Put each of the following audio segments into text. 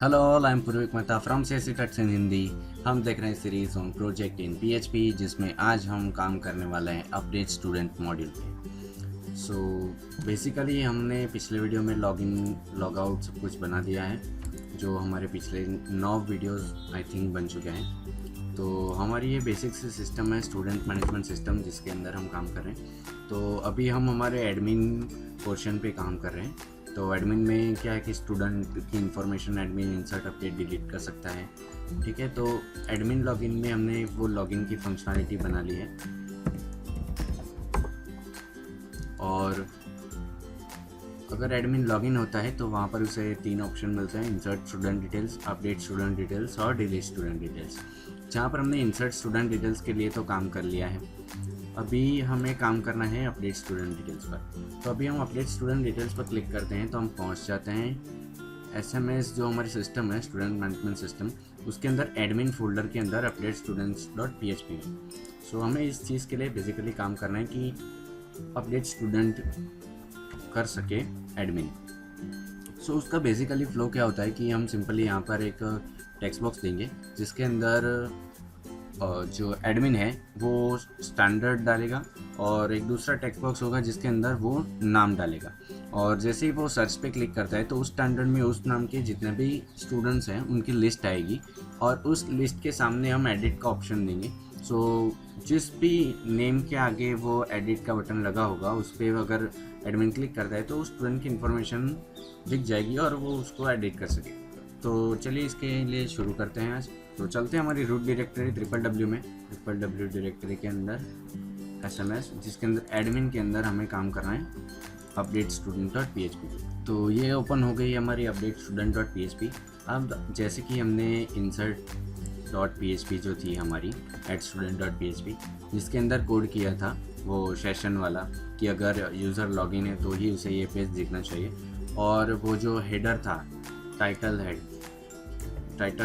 Hello all, I am Purvik Mehta from CSC techs in Hindi. हम देख रहे हैं series on project in PHP, जिसमें आज हम काम करने वाले हैं अपडेट स्टूडेंट मॉड्यूल पे। सो बेसिकली हमने पिछले वीडियो में लॉगिन लॉग आउट सब कुछ बना दिया है, जो हमारे पिछले 9 वीडियोस आई थिंक बन चुके हैं। तो हमारी ये बेसिक से सिस्टम है स्टूडेंट मैनेजमेंट सिस्टम, जिसके अंदर हम काम कर रहे हैं। तो अभी हम हमारे एडमिन पोर्शन पे काम कर रहे हैं। तो एडमिन में क्या है कि स्टूडेंट की information admin insert update delete कर सकता है। ठीक है, तो एडमिन लॉगिन में हमने वो लॉगिन की फंक्शनैलिटी बना ली है। और अगर एडमिन लॉगिन होता है तो वहाँ पर उसे 3 ऑप्शन मिलते हैं: insert student details, update student details और डिलीट स्टूडेंट डिटेल्स। जहाँ पर हमने इंसर्ट स्टूडेंट डिटेल्स के लिए तो काम कर लिया है, अभी हमें काम करना है अपडेट स्टूडेंट डिटेल्स पर। तो अभी हम अपडेट स्टूडेंट डिटेल्स पर क्लिक करते हैं तो हम पहुंच जाते हैं एसएमएस, जो हमारी सिस्टम है स्टूडेंट मैनेजमेंट सिस्टम, उसके अंदर एडमिन फोल्डर के अंदर अपडेट स्टूडेंट्स डॉट पीएचपी में। सो हमें इस चीज़ के लिए बेसिकली काम करना है कि अपडेट स्टूडेंट कर सके एडमिन। सो उसका बेसिकली फ्लो क्या होता है कि हम सिंपली यहाँ पर एक टेक्स्ट बॉक्स देंगे, जिसके अंदर जो एडमिन है वो स्टैंडर्ड डालेगा, और एक दूसरा टेक्स्ट बॉक्स होगा जिसके अंदर वो नाम डालेगा। और जैसे ही वो सर्च पे क्लिक करता है तो उस स्टैंडर्ड में उस नाम के जितने भी स्टूडेंट्स हैं उनकी लिस्ट आएगी, और उस लिस्ट के सामने हम एडिट का ऑप्शन देंगे। सो जिस भी नेम के आगे वो एडिट का बटन लगा होगा उस पर अगर एडमिन क्लिक करता है तो उस स्टूडेंट की इन्फॉर्मेशन दिख जाएगी और वो उसको एडिट कर सके। तो चलिए इसके लिए शुरू करते हैं आज। तो चलते हैं हमारी रूट डायरेक्टरी www में, www डायरेक्टरी के अंदर एसएमएस, जिसके अंदर एडमिन के अंदर हमें काम करना है अपडेट स्टूडेंट डॉट पीएचपी। तो ये ओपन हो गई हमारी अपडेट स्टूडेंट डॉट पीएचपी। अब जैसे कि हमने इंसर्ट डॉट पीएचपी जो थी हमारी एड स्टूडेंट डॉट पीएचपी, जिसके अंदर कोड किया था वो सेशन वाला कि अगर यूज़र लॉगिन है तो ही उसे ये पेज दिखना चाहिए। और वो जो हेडर था टाइटल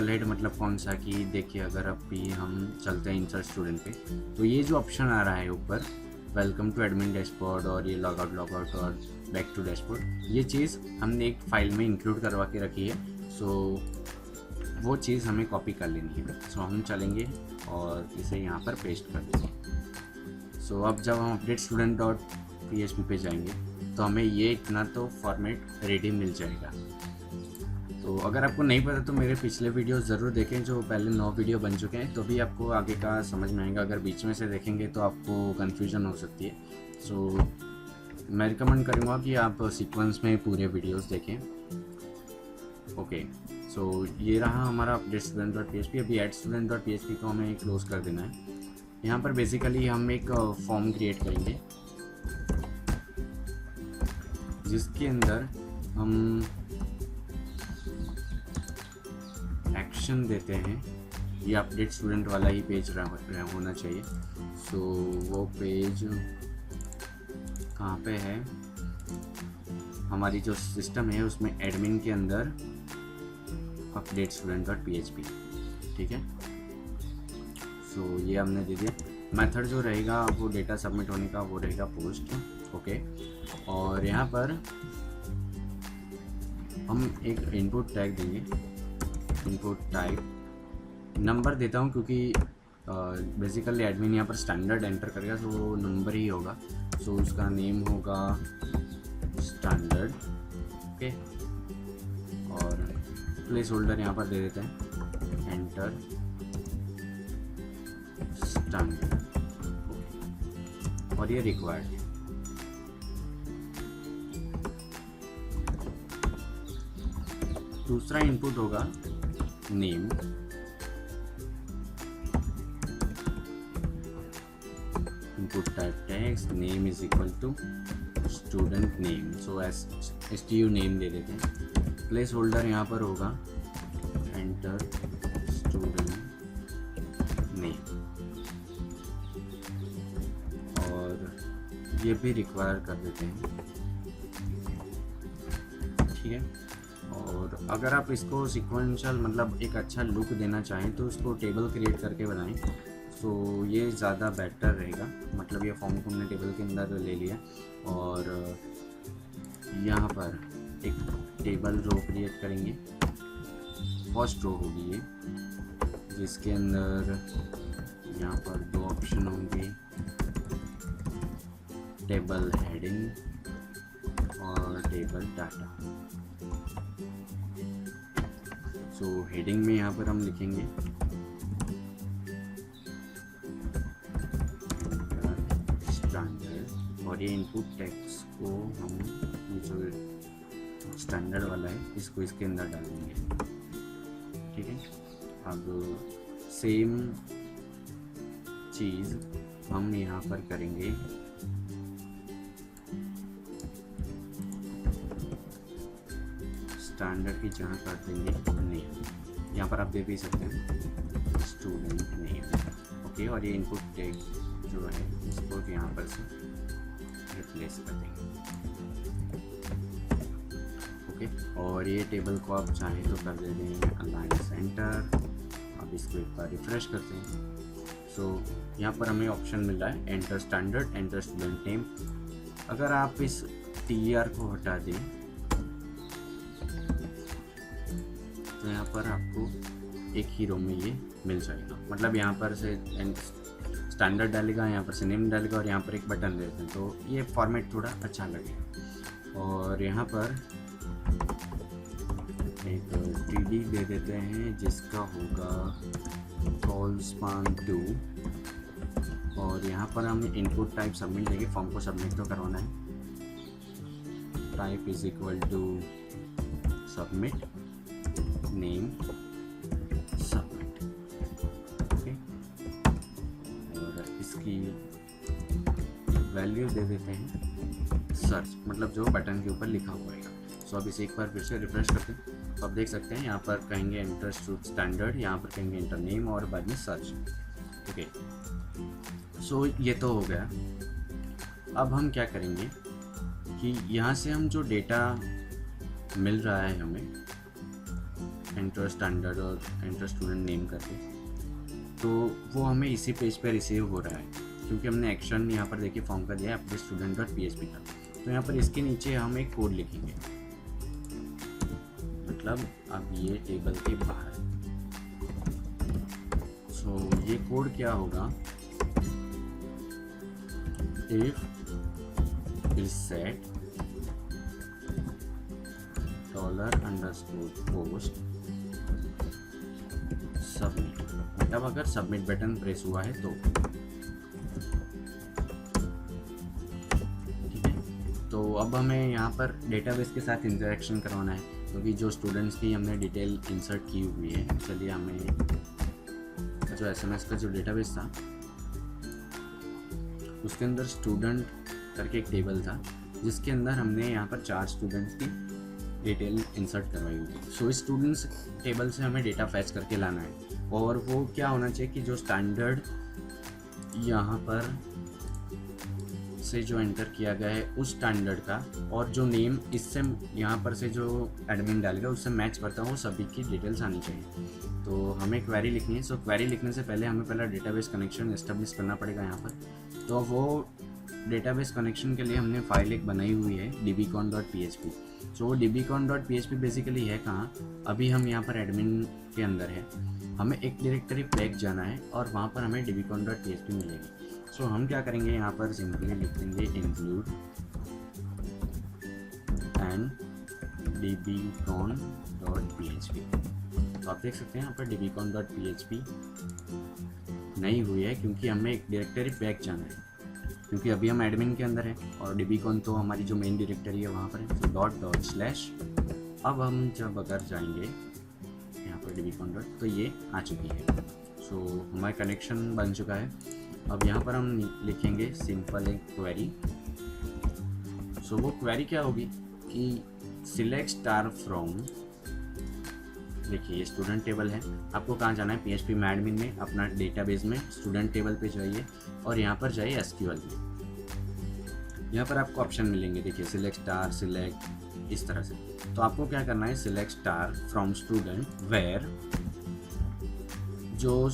हेड मतलब कौन सा कि देखिए, अगर अभी हम चलते हैं इंसर्ट स्टूडेंट पे तो ये जो ऑप्शन आ रहा है ऊपर वेलकम टू एडमिन डैशबोर्ड और ये लॉग आउट और बैक टू डैशबोर्ड, ये चीज़ हमने एक फाइल में इंक्लूड करवा के रखी है। सो वो चीज़ हमें कॉपी कर लेनी है। सो हम चलेंगे और इसे यहाँ पर पेस्ट कर देंगे। सो अब जब हम अपडेट स्टूडेंट डॉट पीएचपी पे जाएंगे तो हमें ये इतना तो फॉर्मेट रेडी मिल जाएगा। तो अगर आपको नहीं पता तो मेरे पिछले वीडियो ज़रूर देखें, जो पहले 9 वीडियो बन चुके हैं, तो भी आपको आगे का समझ में आएगा। अगर बीच में से देखेंगे तो आपको कन्फ्यूजन हो सकती है। सो मैं रिकमेंड करूँगा कि आप सीक्वेंस में पूरे वीडियोस देखें। ओके, सो ये रहा हमारा अपडेट स्टूडेंट डॉट पीएचपी। अभी एड स्टूडेंट डॉट पीएचपी को हमें क्लोज कर देना है। यहाँ पर बेसिकली हम एक फॉर्म क्रिएट करेंगे जिसके अंदर हम एक्शन देते हैं। ये अपडेट स्टूडेंट वाला ही पेज होना चाहिए। सो वो पेज कहाँ पे है? हमारी जो सिस्टम है उसमें एडमिन के अंदर अपडेट स्टूडेंट डॉट पीएचपी। ठीक है, सो ये हमने दे दिया। मेथड जो रहेगा वो डेटा सबमिट होने का वो रहेगा पोस्ट। ओके, और यहाँ पर हम एक इनपुट टैग देंगे, इनपुट टाइप नंबर देता हूँ, क्योंकि बेसिकली एडमिन यहाँ पर स्टैंडर्ड एंटर करेगा तो वो नंबर ही होगा। सो उसका नेम होगा स्टैंडर्ड। ओके, और प्लेस होल्डर यहाँ पर दे देते हैं एंटर स्टैंडर्ड, और ये रिक्वायर्ड है। दूसरा इनपुट होगा name, input type text name is equal to student name, so as stu name दे देते हैं। प्लेस होल्डर यहाँ पर होगा enter student name, और ये भी रिक्वायर कर देते हैं। ठीक है, और अगर आप इसको सिक्वेंशियल मतलब एक अच्छा लुक देना चाहें तो उसको टेबल क्रिएट करके बनाएं, तो ये ज़्यादा बेटर रहेगा। मतलब ये फॉर्म को हमने टेबल के अंदर ले लिया, और यहाँ पर एक टेबल रो क्रिएट करेंगे फर्स्ट रो होगी ये, जिसके अंदर यहाँ पर 2 ऑप्शन होंगे, टेबल हेडिंग और टेबल डाटा। सो हेडिंग में यहाँ पर हम लिखेंगे स्टैंडर्ड, और ये इनपुट टेक्स्ट को हम जो स्टैंडर्ड वाला है इसको इसके अंदर डाल देंगे। ठीक है, अब सेम चीज़ हम यहाँ पर करेंगे स्टैंडर्ड की जगह कर देंगे नेम। यहाँ पर आप दे भी सकते हैं स्टूडेंट नेम। ओके, और ये इनपुट टैग जो है इसको यहाँ पर से रिप्लेस कर देंगे। ओके, और ये टेबल को आप चाहें तो कर दे देंगे अलाइन सेंटर। अब इसको एक बार रिफ्रेश करते हैं। सो यहाँ पर हमें ऑप्शन मिल रहा है enter standard, enter student name. अगर आप इस TR को हटा दें तो यहाँ पर आपको एक ही रो में ये मिल जाएगा। मतलब यहाँ पर से स्टैंडर्ड डालेगा, यहाँ पर से नेम डालेगा और यहाँ पर एक बटन दे देते हैं, तो ये फॉर्मेट थोड़ा अच्छा लगेगा। और यहाँ पर एक TD दे देते हैं जिसका होगा कॉल स्पान 2, और यहाँ पर हम इनपुट टाइप सबमिट देंगे। फॉर्म को सबमिट तो करवाना है। Type is equal to submit, name submit. Okay, और इसकी वैल्यू दे देते हैं सर्च, मतलब जो बटन के ऊपर लिखा हुआ है। सो अब इसे एक बार फिर से रिफ्रेश करते हैं तो आप देख सकते हैं यहाँ पर कहेंगे एंटर स्टैंडर्ड, यहाँ पर कहेंगे एंटर नेम और बाद में सर्च। ओके, सो ये तो हो गया। अब हम क्या करेंगे कि यहाँ से हम जो डेटा मिल रहा है हमें एंटर स्टैंडर्ड और एंटर स्टूडेंट नेम करके, तो वो हमें इसी पेज पर रिसीव हो रहा है क्योंकि हमने एक्शन यहाँ पर देखिए फॉर्म का दिया है अपने student.php का। तो यहाँ पर इसके नीचे हम एक कोड लिखेंगे, मतलब अब ये टेबल के बाहर। सो ये कोड क्या होगा, if is set $_post submit, मतलब अगर सबमिट बटन प्रेस हुआ है तो। ठीक है, तो अब हमें यहाँ पर डेटाबेस के साथ इंटरेक्शन करवाना है क्योंकि जो स्टूडेंट्स की हमने डिटेल इंसर्ट की हुई है। चलिए हमें जो SMS का जो डेटाबेस था उसके अंदर स्टूडेंट करके एक टेबल था जिसके अंदर हमने यहाँ पर 4 स्टूडेंट्स की डिटेल इंसर्ट करवाई हुई थी। सो इस स्टूडेंट्स टेबल से हमें डेटा फैच करके लाना है और वो क्या होना चाहिए कि जो स्टैंडर्ड यहाँ पर से जो एंटर किया गया है उस स्टैंडर्ड का और जो नेम इससे यहाँ पर से जो एडमिन डालेगा उससे मैच करता हो, सभी की डिटेल्स आनी चाहिए। तो हमें क्वेरी लिखनी है। सो क्वेरी लिखने से पहले हमें पहला डेटाबेस कनेक्शन एस्टेब्लिश करना पड़ेगा यहाँ पर। तो वो डेटाबेस कनेक्शन के लिए हमने फाइल एक बनाई हुई है dbcon.php। सो dbcon.php बेसिकली है कहाँ, अभी हम यहाँ पर एडमिन के अंदर है, हमें एक डायरेक्टरी बैक जाना है और वहाँ पर हमें dbcon.php मिलेगी। सो हम क्या करेंगे, यहाँ पर सिंपली लिख देंगे इंक्लूड एंड dbcon.php। तो आप देख सकते हैं यहाँ पर dbcon.php नहीं हुई है क्योंकि हमें एक डायरेक्टरी बैक जाना है, क्योंकि अभी हम एडमिन के अंदर है और dbcon तो हमारी जो मेन डायरेक्टरी है वहाँ पर है। तो ./। अब हम जब अगर जाएंगे यहाँ पर dbcon. तो ये आ चुकी है। सो हमारा कनेक्शन बन चुका है। अब यहाँ पर हम लिखेंगे सिंपल एक क्वेरी। सो वो क्वेरी क्या होगी कि सिलेक्ट स्टार फ्रॉम, देखिए ये स्टूडेंट टेबल है, आपको कहाँ जाना है PHP में एडमिन में, अपना डेटाबेस में स्टूडेंट टेबल पे जाइए और यहाँ पर जाइए SQL में। यहाँ पर आपको ऑप्शन मिलेंगे, देखिए सिलेक्ट स्टार, सिलेक्ट, इस तरह से। तो आपको क्या करना है, select star from student where जो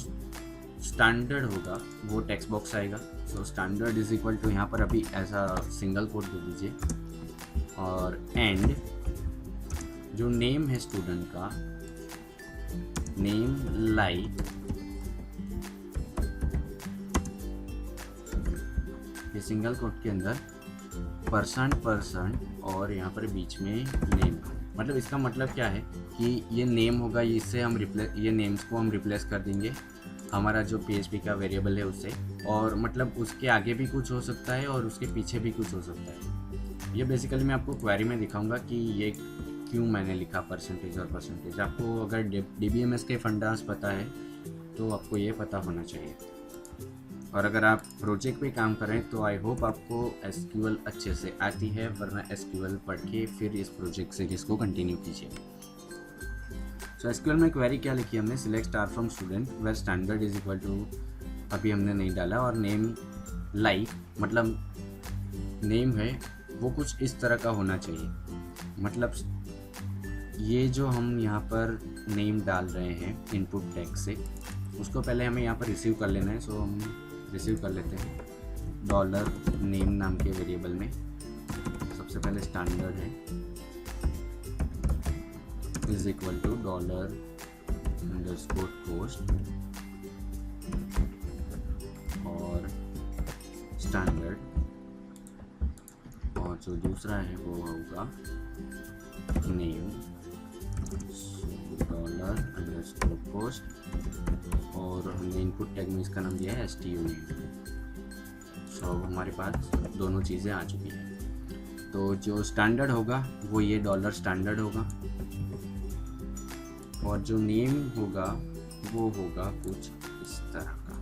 स्टैंडर्ड होगा वो टेक्स्ट बॉक्स आएगा। तो स्टैंडर्ड इज इक्वल टू, यहाँ पर अभी ऐसा सिंगल कोट दे दीजिए, और एंड जो नेम है स्टूडेंट का नेम लाइक, ये सिंगल कोट के अंदर पर्सन और यहाँ पर बीच में नेम। मतलब इसका मतलब क्या है कि ये नेम होगा, इससे हम ये नेम्स को हम रिप्लेस कर देंगे हमारा जो PHP का वेरिएबल है उससे, और मतलब उसके आगे भी कुछ हो सकता है और उसके पीछे भी कुछ हो सकता है। ये बेसिकली मैं आपको क्वेरी में दिखाऊंगा कि ये क्यों मैंने लिखा परसेंटेज और परसेंटेज। आपको अगर DBMS के फंडास पता है तो आपको ये पता होना चाहिए, और अगर आप प्रोजेक्ट पे काम कर रहे हैं तो आई होप आपको SQL अच्छे से आती है, वरना SQL पढ़ के फिर इस प्रोजेक्ट सीरीज को कंटिन्यू कीजिए। सो SQL में क्वेरी क्या लिखी हमने, select star from student where standard is equal to, अभी हमने नहीं डाला, और नेम लाइक मतलब नेम है वो कुछ इस तरह का होना चाहिए। मतलब ये जो हम यहाँ पर नेम डाल रहे हैं इनपुट टैग से, उसको पहले हमें यहाँ पर रिसीव कर लेना है। सो हम रिसीव कर लेते हैं डॉलर नेम नाम के वेरिएबल में। सबसे पहले स्टैंडर्ड है is equal to dollar underscore post, और स्टैंडर्ड, और जो दूसरा है वो होगा नेम डॉलर अंडरस्कोर पोस्ट, और हमने इनपुट टैग में इसका नाम दिया है STU नेम। सो हमारे पास दोनों चीज़ें आ चुकी हैं। तो जो स्टैंडर्ड होगा वो ये डॉलर स्टैंडर्ड होगा, और जो नेम होगा वो होगा कुछ इस तरह का।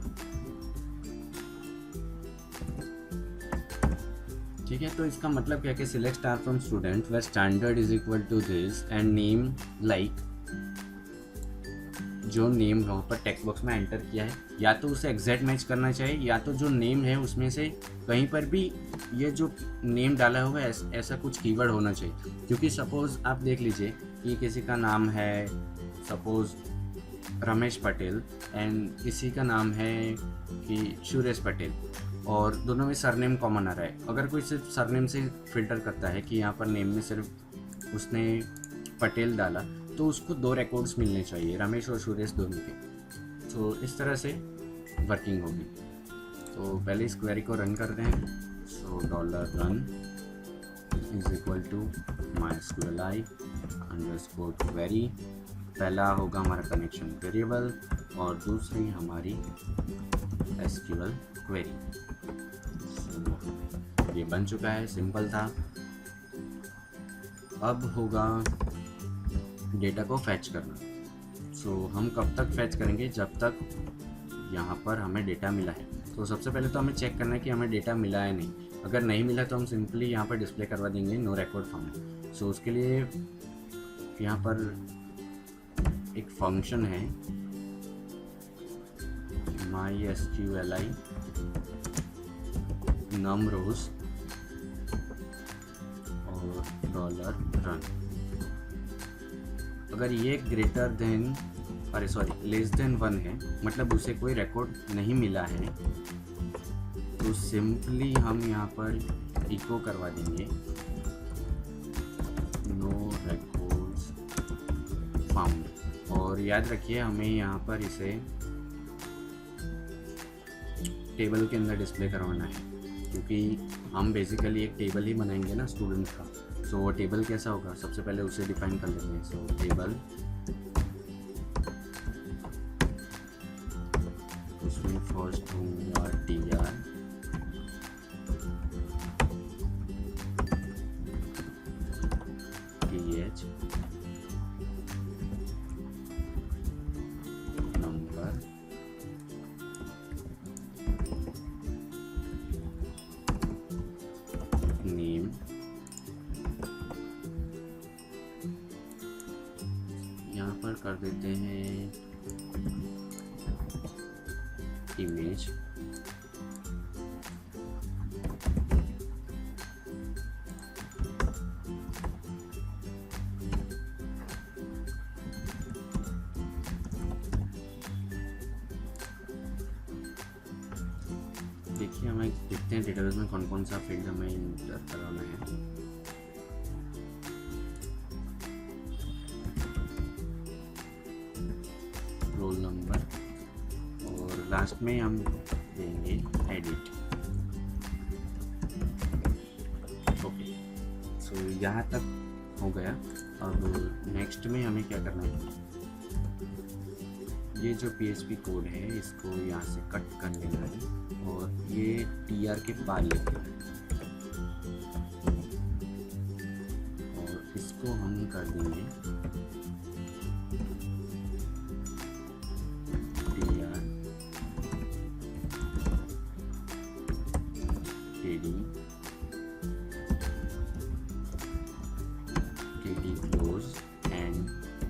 ठीक है, तो इसका मतलब क्या है कि select star from student where standard is equal to this and name like, जो नेम वहाँ पर टेक्स्ट बॉक्स में एंटर किया है या तो उसे एग्जैक्ट मैच करना चाहिए, या तो जो नेम है उसमें से कहीं पर भी ये जो नेम डाला हुआ है ऐसा कुछ कीवर्ड होना चाहिए। क्योंकि सपोज़ आप देख लीजिए कि किसी का नाम है सपोज़ रमेश पटेल एंड किसी का नाम है कि सुरेश पटेल, और दोनों में सरनेम कॉमन आ रहा है। अगर कोई सिर्फ सरनेम से फिल्टर करता है कि यहाँ पर नेम में सिर्फ उसने पटेल डाला, तो उसको 2 रिकॉर्ड्स मिलने चाहिए, रमेश और सुरेश दोनों के। तो इस तरह से वर्किंग होगी। तो पहले इस क्वेरी को रन करते हैं। So dollar run is equal to MySQLi underscore query. पहला होगा हमारा कनेक्शन वेरिएबल और दूसरी हमारी SQL क्वेरी। ये बन चुका है, सिंपल था। अब होगा डेटा को फैच करना। सो हम कब तक फैच करेंगे, जब तक यहाँ पर हमें डेटा मिला है। तो सबसे पहले तो हमें चेक करना है कि हमें डेटा मिला है नहीं। अगर नहीं मिला तो हम सिंपली यहाँ पर डिस्प्ले करवा देंगे नो रिकॉर्ड फाउंड। सो उसके लिए यहाँ पर एक फंक्शन है MySQLi num rows और डॉलर रन। अगर ये ग्रेटर देन लेस देन 1 है, मतलब उसे कोई रिकॉर्ड नहीं मिला है, तो सिंपली हम यहाँ पर इको करवा देंगे नो रिकॉर्ड्स फाउंड। और याद रखिए हमें यहाँ पर इसे टेबल के अंदर डिस्प्ले करवाना है, क्योंकि हम बेसिकली एक टेबल ही बनाएंगे ना स्टूडेंट का। सो वो टेबल कैसा होगा, सबसे पहले उसे डिफाइन कर लेते हैं। सो टेबल, उसमें फर्स्ट होगा tr, th, नंबर, नेम, यहाँ पर कर देते हैं इमेज, देखिए हमें देखते हैं डेटाबेस में कौन कौन सा फील्ड हमें इंटर कराना है। रोल नंबर और लास्ट में हम देंगे एडिट। ओके, सो यहाँ तक हो गया। अब नेक्स्ट में हमें क्या करना है, ये जो PHP कोड है इसको यहाँ से कट कर लेना है और ये TR के पार लेते हैं और इसको हम कर देंगे TR TD close and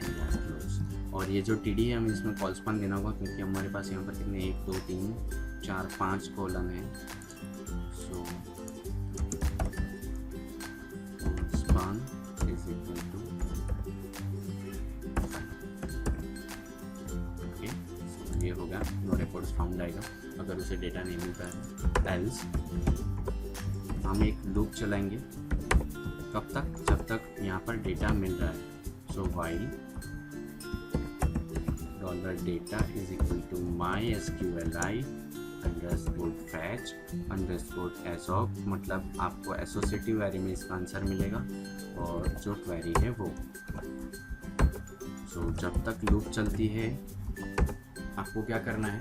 TR close. और ये जो TD है हमें इसमें कॉलस्पान देना होगा क्योंकि हमारे पास यहाँ पर कितने 1 2 3 4 5 कॉलम है। सो कॉलस्पान इज इक्वल टू ओके। सो ये होगा नो रिकॉर्ड्स फाउंड आएगा अगर उसे डेटा नहीं मिलता है। एल्स हम एक लूप चलाएंगे कब तक, जब तक यहाँ पर डेटा मिल रहा है। So while $data is equal to mysqli underscore fetch underscore assoc, मतलब आपको एसोसिएटिव क्वेरी में इसका आंसर मिलेगा और जो क्वेरी है वो। सो जब तक लूप चलती है आपको क्या करना है,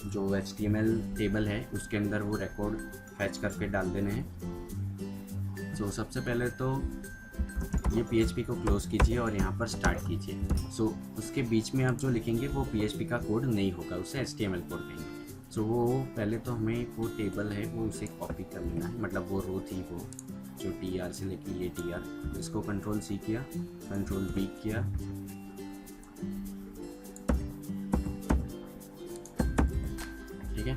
जो HTML टेबल है उसके अंदर वो रिकॉर्ड फैच करके डाल देने हैं। सो सबसे पहले तो ये PHP को क्लोज कीजिए और यहाँ पर स्टार्ट कीजिए। सो उसके बीच में आप जो लिखेंगे वो PHP का कोड नहीं होगा, उसे HTML कोड कहेंगे। सो वो पहले तो हमें वो टेबल है वो उसे कॉपी कर लेना है, मतलब वो रो थी वो जो TR से लेके ये TR, इसको Ctrl+C किया, Ctrl+V किया, ठीक है।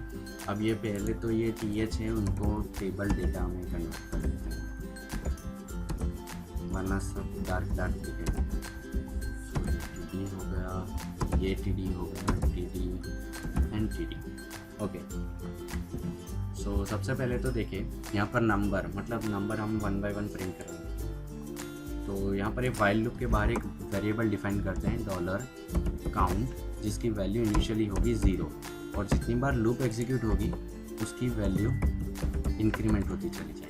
अब ये पहले तो ये TH है उनको टेबल डेटा में कन्वर्ट कर लेते हैं वरना सब डार्क दिखेगा। TD हो गया, ये TD हो गया, TD एंड TD। ओके, सो सबसे पहले तो देखिए यहाँ पर नंबर, मतलब नंबर हम 1 by 1 प्रिंट करेंगे। तो यहाँ पर एक वाइल लूप के बाहर एक वेरिएबल डिफाइन करते हैं $count, जिसकी वैल्यू इनिशियली होगी 0 और जितनी बार लूप एग्जीक्यूट होगी उसकी वैल्यू इंक्रीमेंट होती चली जाएगी।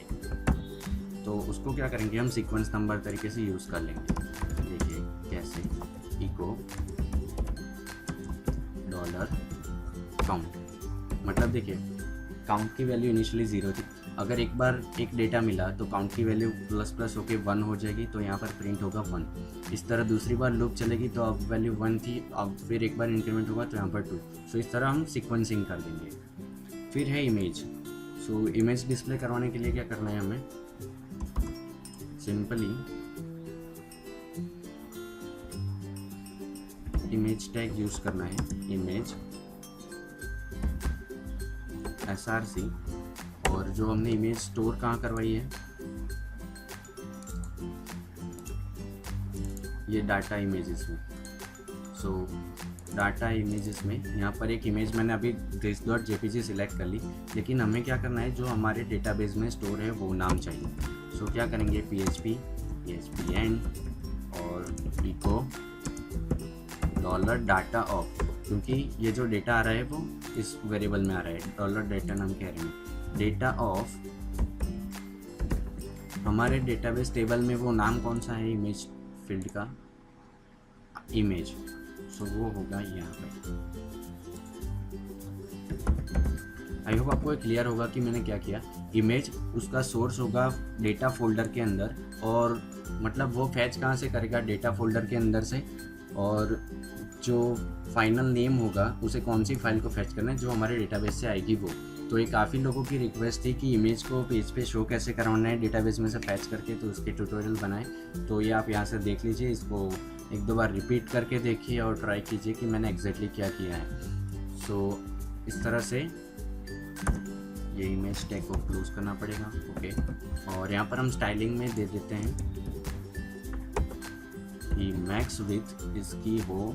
तो उसको क्या करेंगे हम सीक्वेंस नंबर तरीके से यूज़ कर लेंगे। देखिए कैसे, इको $count, मतलब देखिए काउंट की वैल्यू इनिशियली 0 थी, अगर एक बार एक डेटा मिला तो काउंट की वैल्यू ++ होके 1 हो जाएगी, तो यहाँ पर प्रिंट होगा 1। इस तरह दूसरी बार लूप चलेगी तो अब वैल्यू 1 थी, अब फिर एक बार इंक्रीमेंट होगा तो यहाँ पर 2। सो इस तरह हम सीक्वेंसिंग कर देंगे। फिर है इमेज। सो इमेज डिस्प्ले करवाने के लिए क्या करना है हमें, सिंपली इमेज टैग यूज करना है, इमेज src, और जो हमने इमेज स्टोर कहाँ करवाई है, ये डाटा इमेजेस में। सो डाटा इमेजेस में यहाँ पर एक इमेज मैंने अभी this.jpg सिलेक्ट कर ली, लेकिन हमें क्या करना है जो हमारे डेटाबेस में स्टोर है वो नाम चाहिए। सो क्या करेंगे PHP end और इको $data of, क्योंकि ये जो डेटा आ रहा है वो इस वेरिएबल में आ रहा है, $data नाम कह रहे हैं। डेटा ऑफ हमारे डेटाबेस टेबल में वो नाम कौन सा है इमेज फील्ड का, इमेज। सो वो होगा यहाँ पे। आई होप आपको क्लियर होगा कि मैंने क्या किया। इमेज उसका सोर्स होगा डेटा फोल्डर के अंदर, और मतलब वो फैच कहाँ से करेगा, डेटा फोल्डर के अंदर से, और जो फाइनल नेम होगा उसे कौन सी फाइल को फैच करना है जो हमारे डेटाबेस से आएगी वो। तो ये काफ़ी लोगों की रिक्वेस्ट थी कि इमेज को पेज पे शो कैसे करवाना है डेटाबेस में से फैच करके, तो उसके ट्यूटोरियल बनाए। तो ये आप यहाँ से देख लीजिए, इसको 1-2 बार रिपीट करके देखिए और ट्राई कीजिए कि मैंने एग्जैक्टली क्या किया है। सो इस तरह से ये इमेज टैग को क्लोज करना पड़ेगा। ओके, और यहाँ पर हम स्टाइलिंग में दे देते हैं कि मैक्स विड्थ इसकी हो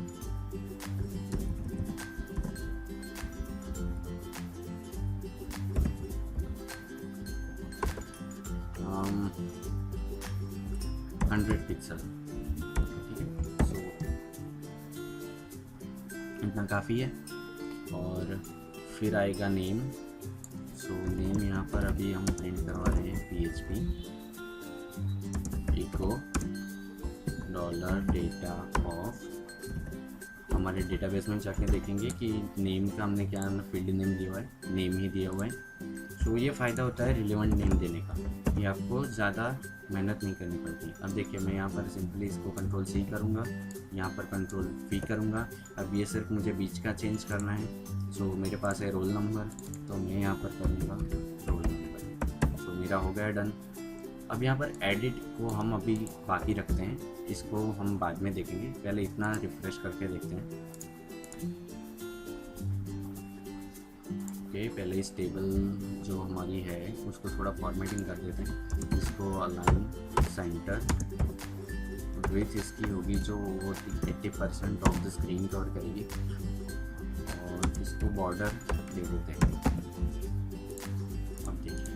100 पिक्सल, ठीक है। सो इतना काफ़ी है। और फिर आएगा नेम। सो नेम यहाँ पर अभी हम प्रिंट करवा रहे हैं PHP इको $डेटा ऑफ। हमारे डेटाबेस में जाके देखेंगे कि नेम का हमने क्या फील्ड नेम दिया हुआ है, नेम ही दिया हुआ है। सो ये फ़ायदा होता है रिलेवेंट नेम देने का, ये आपको ज़्यादा मेहनत नहीं करनी पड़ती। अब देखिए मैं यहाँ पर सिंपली इसको Ctrl+C करूँगा, यहाँ पर Ctrl+V करूँगा। अब ये सिर्फ मुझे बीच का चेंज करना है। सो मेरे पास है रोल नंबर, तो मैं यहाँ पर करूँगा रोल नंबर। सो मेरा हो गया डन। अब यहाँ पर एडिट को हम अभी बाकी रखते हैं, इसको हम बाद में देखेंगे, पहले इतना रिफ्रेश करके देखते हैं। ओके, पहले इस टेबल जो हमारी है उसको थोड़ा फॉर्मेटिंग कर देते हैं। इसको अलाइन सेंटर, विड्थ इसकी होगी जो वो 80% ऑफ द स्क्रीन कवर करेगी, और इसको बॉर्डर दे देते हैं। अब देखिए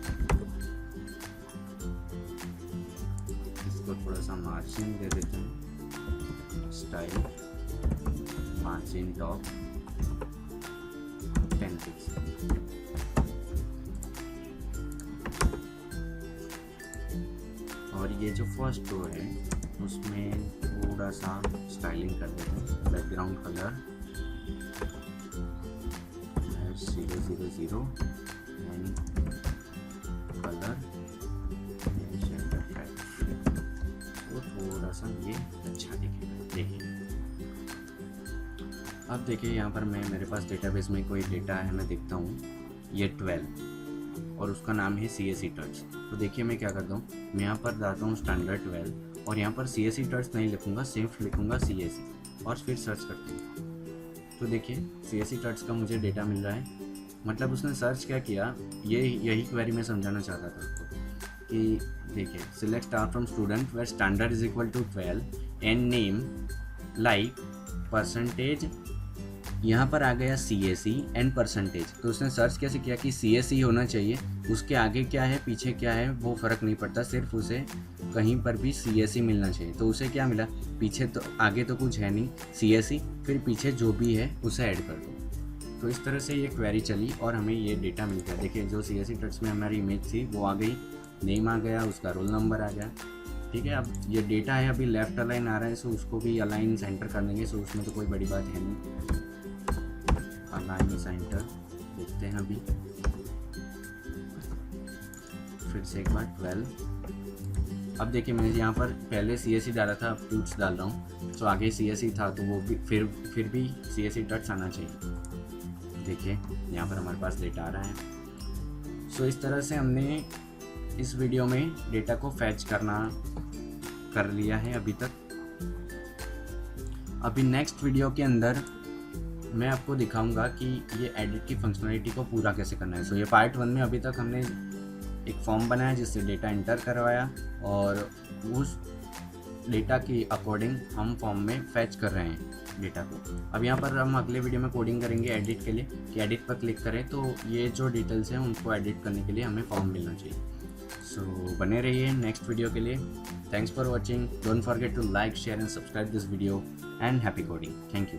इसको थोड़ा सा मार्जिन दे देते हैं। Style margin top 10 pixel. और ये जो फर्स्ट रो है उसमें थोड़ा सा स्टाइलिंग कर देते हैं। बैकग्राउंड कलर 000 एंड कलर तो थोड़ा सा ये अच्छा दिखेगा। देखिए अब देखिए यहाँ पर मेरे पास डेटाबेस में कोई डेटा है, मैं देखता हूँ ये 12 और उसका नाम है CSE टच। तो देखिए मैं क्या करता हूँ, मैं यहाँ पर जाता हूँ स्टैंडर्ड 12 और यहाँ पर CSE टच नहीं लिखूँगा, सिर्फ लिखूँगा CSE और फिर सर्च करते हैं। तो देखिए CSE टच का मुझे डेटा मिल रहा है। मतलब उसने सर्च क्या किया, यही क्वेरी मैं समझाना चाहता था उसको कि देखिए select star from student where standard is equal to 12 and name like percentage. यहाँ पर आ गया CSE एंड परसेंटेज। तो उसने सर्च कैसे किया कि CSE होना चाहिए, उसके आगे क्या है पीछे क्या है वो फ़र्क नहीं पड़ता, सिर्फ उसे कहीं पर भी CSE मिलना चाहिए। तो उसे क्या मिला, पीछे तो आगे तो कुछ है नहीं, CSE फिर पीछे जो भी है उसे ऐड कर दो। तो इस तरह से ये क्वेरी चली और हमें ये डेटा मिल गया। देखिए जो CSE टच में हमारी इमेज थी वो आ गई, नेम आ गया, उसका रोल नंबर आ गया। ठीक है, अब ये डेटा है अभी लेफ्ट अलाइन आ रहा है, सो उसको भी अलाइन सेंटर कर देंगे। सो उसमें तो कोई बड़ी बात है नहीं, अलाइन सेंटर देखते हैं अभी फिर से एक बार 12। अब देखिए मैंने यहाँ पर पहले CSE डाला था, अब टूट्स डाल रहा हूँ। तो आगे CSE था तो वो भी फिर भी CSE टच आना चाहिए। देखिए यहाँ पर हमारे पास डेटा आ रहा है। सो इस तरह से हमने इस वीडियो में डेटा को फैच कर लिया है अभी तक। अभी नेक्स्ट वीडियो के अंदर मैं आपको दिखाऊंगा कि ये एडिट की फंक्शनलिटी को पूरा कैसे करना है। सो ये पार्ट 1 में अभी तक हमने एक फॉर्म बनाया जिससे डेटा इंटर करवाया और उस डेटा के अकॉर्डिंग हम फॉर्म में फैच कर रहे हैं डेटा को। अब यहाँ पर हम अगले वीडियो में कोडिंग करेंगे एडिट के लिए कि एडिट पर क्लिक करें तो ये जो डिटेल्स हैं उनको एडिट करने के लिए हमें फॉर्म मिलना चाहिए। सो बने रहिए नेक्स्ट वीडियो के लिए। Thanks for watching, don't forget to like share and subscribe this video and happy coding. Thank you.